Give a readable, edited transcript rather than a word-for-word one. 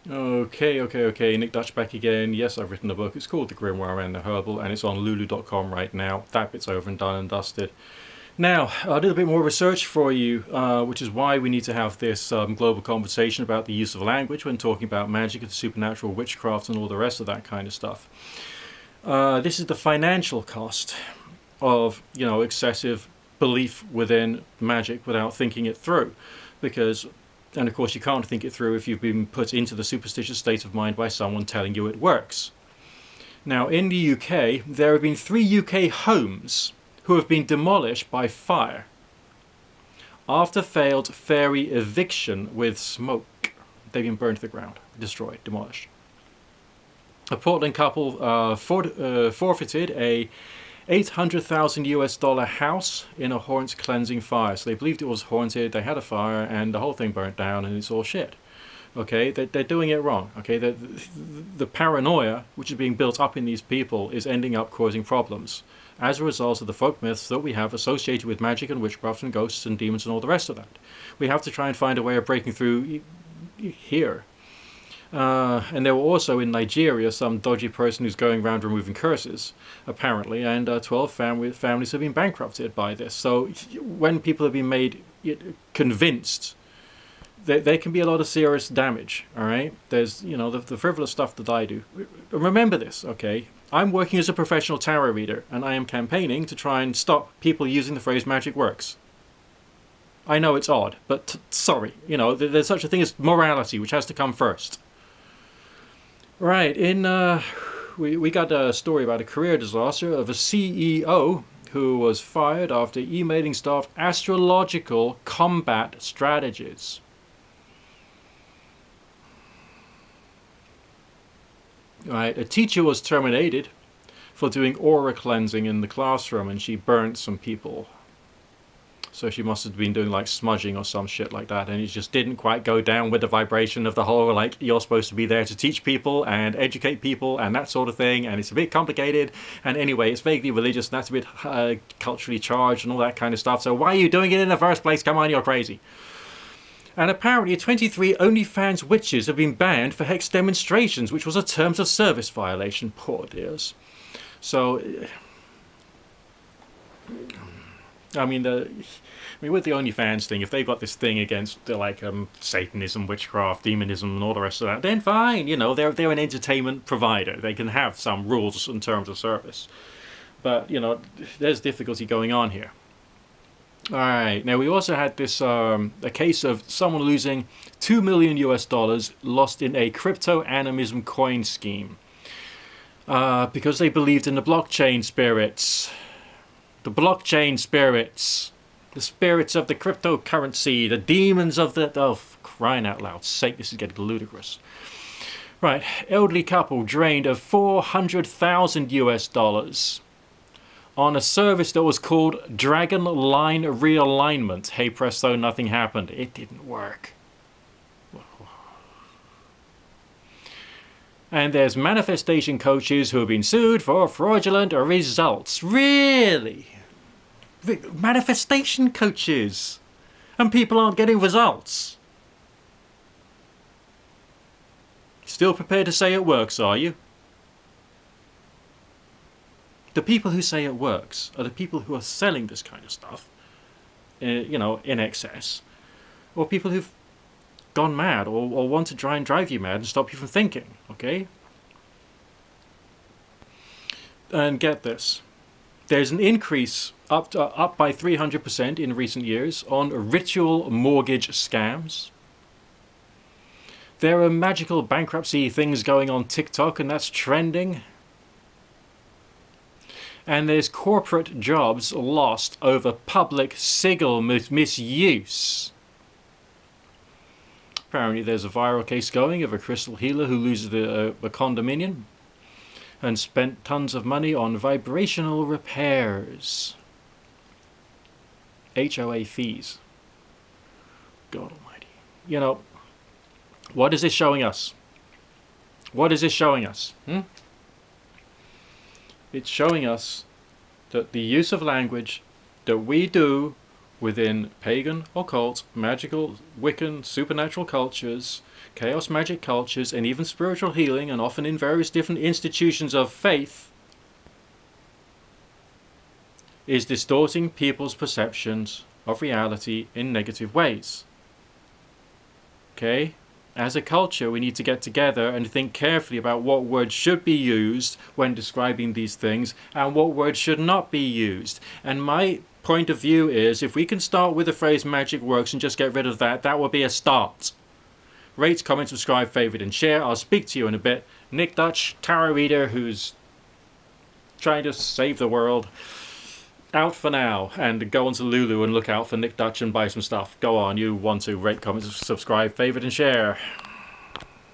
Okay. Nick Dutch back again. Yes, I've written a book. It's called The Grimoire and the Herbal, and it's on lulu.com right now. That bit's over and done and dusted. Now, I did a bit more research for you, which is why we need to have this global conversation about the use of language when talking about magic and supernatural witchcraft and all the rest of that kind of stuff. This is the financial cost of, excessive belief within magic without thinking it through. And of course you can't think it through if you've been put into the superstitious state of mind by someone telling you it works. Now, in the UK, there have been 3 UK homes who have been demolished by fire after failed fairy eviction with smoke. They've been burned to the ground, destroyed, demolished. A Portland couple forfeited a $800,000 house in a haunted cleansing fire. So they believed it was haunted, they had a fire, and the whole thing burnt down, and it's all shit. Okay, they're doing it wrong. Okay, the paranoia which is being built up in these people is ending up causing problems as a result of the folk myths that we have associated with magic and witchcraft and ghosts and demons and all the rest of that. We have to try and find a way of breaking through here. And there were also in Nigeria some dodgy person who's going around removing curses, apparently, and 12 families have been bankrupted by this. So when people have been made convinced, there can be a lot of serious damage, all right? There's, the frivolous stuff that I do. Remember this, okay? I'm working as a professional tarot reader, and I am campaigning to try and stop people using the phrase magic works. I know it's odd, but sorry, there's such a thing as morality, which has to come first. Right, we got a story about a career disaster of a CEO who was fired after emailing staff astrological combat strategies. Right, a teacher was terminated for doing aura cleansing in the classroom, and she burnt some people. So she must have been doing like smudging or some shit like that, and it just didn't quite go down with the vibration of the whole, like, you're supposed to be there to teach people and educate people and that sort of thing, and it's a bit complicated, and anyway, it's vaguely religious, and that's a bit culturally charged and all that kind of stuff, so why are you doing it in the first place? Come on, you're crazy. And apparently 23 OnlyFans witches have been banned for hex demonstrations, which was a terms of service violation. Poor dears. So, with the OnlyFans thing, if they've got this thing against Satanism, witchcraft, demonism, and all the rest of that, then fine. They're an entertainment provider. They can have some rules in terms of service. But there's difficulty going on here. All right. Now we also had this a case of someone losing $2 million lost in a crypto animism coin scheme because they believed in the blockchain spirits. The blockchain spirits. The spirits of the cryptocurrency, the demons of the... Oh, crying out loud sake, this is getting ludicrous. Right, elderly couple drained of $400,000 on a service that was called Dragon Line Realignment. Hey presto, nothing happened. It didn't work. And there's manifestation coaches who have been sued for fraudulent results. Really? Manifestation coaches, and people aren't getting results. Still prepared to say it works, are you? The people who say it works are the people who are selling this kind of stuff, in excess, or people who've gone mad or want to try and drive you mad and stop you from thinking, okay? And get this. There's an increase up by 300% in recent years on ritual mortgage scams. There are magical bankruptcy things going on TikTok, and that's trending. And there's corporate jobs lost over public sigil misuse. Apparently there's a viral case going of a crystal healer who loses a condominium and spent tons of money on vibrational repairs. HOA fees. God almighty. What is this showing us? What is this showing us? It's showing us that the use of language that we do within pagan, occult, magical, Wiccan, supernatural cultures, chaos magic cultures, and even spiritual healing, and often in various different institutions of faith, is distorting people's perceptions of reality in negative ways. Okay? As a culture, we need to get together and think carefully about what words should be used when describing these things and what words should not be used. And my point of view is, if we can start with the phrase magic works and just get rid of that, that will be a start. Rate, comment, subscribe, favorite, and share. I'll speak to you in a bit. Nick Dutch, tarot reader who's trying to save the world. Out for now, and go on to Lulu and look out for Nick Dutch and buy some stuff. Go on, you want to rate, comment, subscribe, favorite, and share.